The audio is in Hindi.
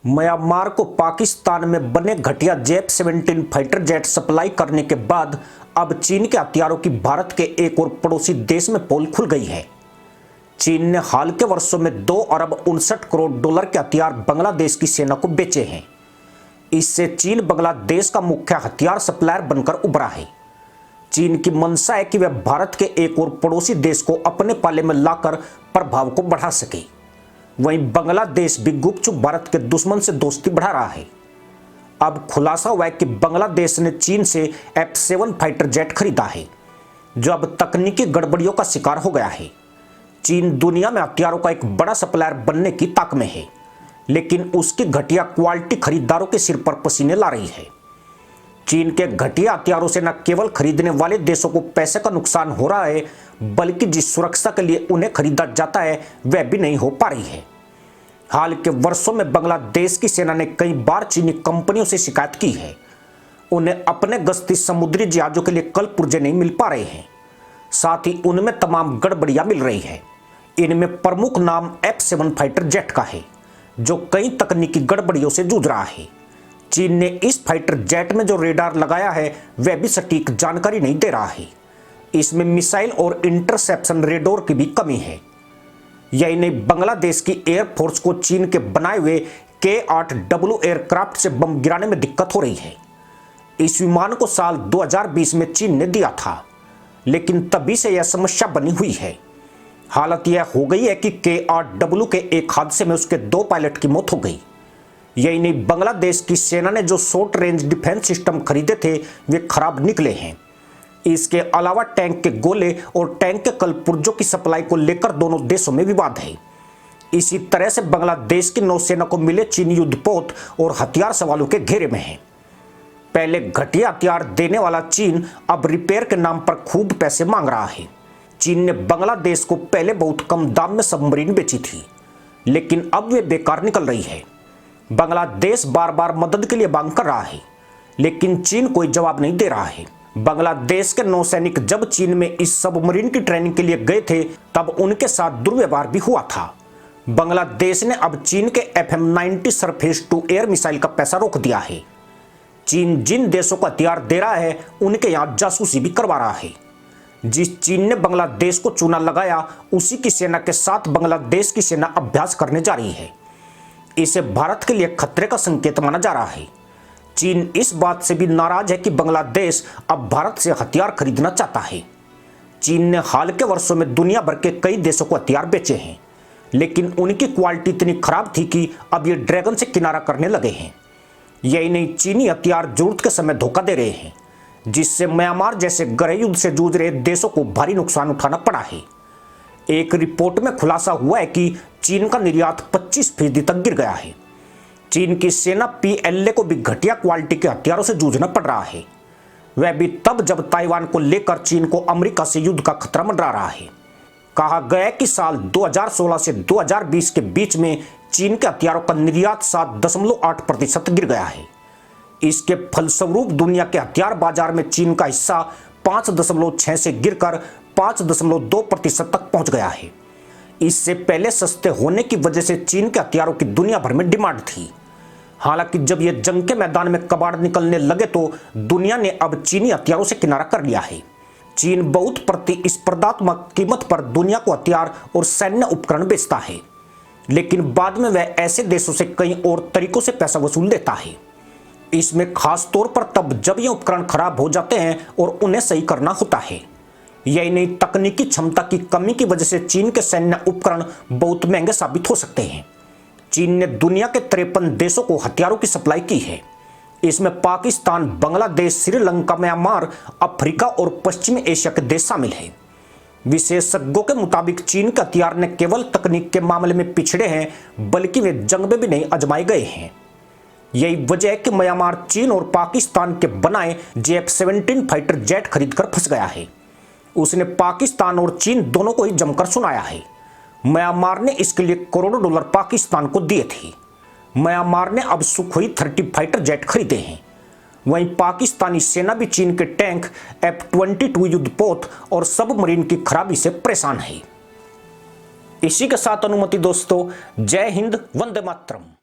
म्यांमार को पाकिस्तान में बने घटिया J-17 फाइटर जेट सप्लाई करने के बाद अब चीन के हथियारों की भारत के एक और पड़ोसी देश में पोल खुल गई है। चीन ने हाल के वर्षों में 2 अरब 59 करोड़ डॉलर के हथियार बांग्लादेश की सेना को बेचे हैं। इससे चीन बांग्लादेश का मुख्य हथियार सप्लायर बनकर उभरा है। चीन की मंशा है कि वह भारत के एक और पड़ोसी देश को अपने पाले में लाकर प्रभाव को बढ़ा सके। वहीं बांग्लादेश भी गुपचुप भारत के दुश्मन से दोस्ती बढ़ा रहा है। अब खुलासा हुआ है कि बांग्लादेश ने चीन से F-7 फाइटर जेट खरीदा है, जो अब तकनीकी गड़बड़ियों का शिकार हो गया है। चीन दुनिया में हथियारों का एक बड़ा सप्लायर बनने की ताक में है, लेकिन उसकी घटिया क्वालिटी खरीदारों के सिर पर पसीने ला रही है। चीन के घटिया हथियारों से न केवल खरीदने वाले देशों को पैसे का नुकसान हो रहा है, बल्कि जिस सुरक्षा के लिए उन्हें खरीदा जाता है वह भी नहीं हो पा रही है। हाल के वर्षों में बांग्लादेश की सेना ने कई बार चीनी कंपनियों से शिकायत की है। उन्हें अपने गश्ती समुद्री जहाजों के लिए कल पुर्जे नहीं मिल पा रहे हैं। साथ ही उनमें तमाम गड़बड़ियां मिल रही है। इनमें प्रमुख नाम F-7 फाइटर जेट का है, जो कई तकनीकी गड़बड़ियों से जूझ रहा है। चीन ने इस फाइटर जेट में जो रेडार लगाया है वह भी सटीक जानकारी नहीं दे रहा है। इसमें मिसाइल और इंटरसेप्शन रेडोर की भी कमी है। यही नहीं, बांग्लादेश की एयरफोर्स को चीन के बनाए हुए K-8W एयरक्राफ्ट से बम गिराने में दिक्कत हो रही है। इस विमान को साल 2020 में चीन ने दिया था, लेकिन तभी से यह समस्या बनी हुई है। हालत यह हो गई है कि K-8W के एक हादसे में उसके 2 पायलट की मौत हो गई। यही नहीं, बांग्लादेश की सेना ने जो शॉर्ट रेंज डिफेंस सिस्टम खरीदे थे वे खराब निकले हैं। इसके अलावा टैंक के गोले और टैंक के कल पुर्जों की सप्लाई को लेकर दोनों देशों में विवाद है। इसी तरह से बांग्लादेश की नौसेना को मिले चीनी युद्धपोत और हथियार सवालों के घेरे में है। पहले घटिया हथियार देने वाला चीन अब रिपेयर के नाम पर खूब पैसे मांग रहा है। चीन ने बांग्लादेश को पहले बहुत कम दाम में सबमरीन बेची थी, लेकिन अब वे बेकार निकल रही है। बांग्लादेश बार बार मदद के लिए मांग कर रहा है, लेकिन चीन कोई जवाब नहीं दे रहा है। बांग्लादेश के नौसैनिक जब चीन में इस सबमरीन की ट्रेनिंग के लिए गए थे, तब उनके साथ दुर्व्यवहार भी हुआ था। बांग्लादेश ने अब चीन के FM-90 surface to air missile का पैसा रोक दिया है। चीन जिन देशों को हथियार दे रहा है उनके यहाँ जासूसी भी करवा रहा है। जिस चीन ने बांग्लादेश को चूना लगाया, उसी की सेना के साथ बांग्लादेश की सेना अभ्यास करने जा रही है। इसे भारत के लिए खतरे का संकेत माना जा रहा है। चीन इस बात से भी नाराज है कि बांग्लादेश अब भारत से हथियार खरीदना चाहता है। चीन ने हाल के वर्षों में दुनिया भर के कई देशों को हथियार बेचे हैं, लेकिन उनकी क्वालिटी इतनी खराब थी कि अब ये ड्रैगन से किनारा करने लगे हैं। यही नहीं, चीनी हथियार जरूरत के समय धोखा दे रहे हैं, जिससे म्यांमार जैसे गृह युद्ध से जूझ रहे देशों को भारी नुकसान उठाना पड़ा है। एक रिपोर्ट में खुलासा हुआ है कि चीन का निर्यात 25% तक गिर गया है। चीन की सेना PLA को भी घटिया क्वालिटी के हथियारों से जूझना पड़ रहा है। वह भी तब जब ताइवान को लेकर चीन को अमेरिका से युद्ध का खतरा मंडरा रहा है। कहा गया है कि साल 2016 से 2020 के बीच में चीन के हथियारों का निर्यात 7.8% गिर गया है। इसके फलस्वरूप दुनिया के हथियार बाजार में चीन का हिस्सा 5.6 से गिरकर 5.2% तक पहुंच गया है। इससे पहले सस्ते होने की वजह से चीन के हथियारों की दुनिया भर में डिमांड थी। हालांकि जब ये जंग के मैदान में कबाड़ निकलने लगे तो दुनिया ने अब चीनी हथियारों से किनारा कर लिया है। चीन बहुत प्रतिस्पर्धात्मक कीमत पर दुनिया को हथियार और सैन्य उपकरण बेचता है, लेकिन बाद में वह ऐसे देशों से कई और तरीकों से पैसा वसूल लेता है। इसमें खास तौर पर तब जब ये उपकरण खराब हो जाते हैं और उन्हें सही करना होता है। यही नहीं, तकनीकी क्षमता की कमी की वजह से चीन के सैन्य उपकरण बहुत महंगे साबित हो सकते हैं। चीन ने दुनिया के 53 देशों को हथियारों की सप्लाई की है। इसमें पाकिस्तान, बांग्लादेश, श्रीलंका, म्यांमार, अफ्रीका और पश्चिमी एशिया के देश शामिल हैं। विशेषज्ञों के मुताबिक चीन के हथियार न केवल तकनीक के मामले में पिछड़े हैं, बल्कि वे जंग में भी नहीं आजमाए गए हैं। यही वजह है कि म्यांमार चीन और पाकिस्तान के बनाए J-17 फाइटर जेट खरीदकर फंस गया है। उसने पाकिस्तान और चीन दोनों को ही जमकर सुनाया है। म्यांमार ने इसके लिए करोड़ों डॉलर पाकिस्तान को दिए थे। म्यांमार ने अब सुखोई 30 फाइटर जेट खरीदे हैं। वहीं पाकिस्तानी सेना भी चीन के टैंक, F-22 युद्धपोत और सबमरीन की खराबी से परेशान है। इसी के साथ अनुमति दोस्तों, जय हिंद, वंदे मातरम।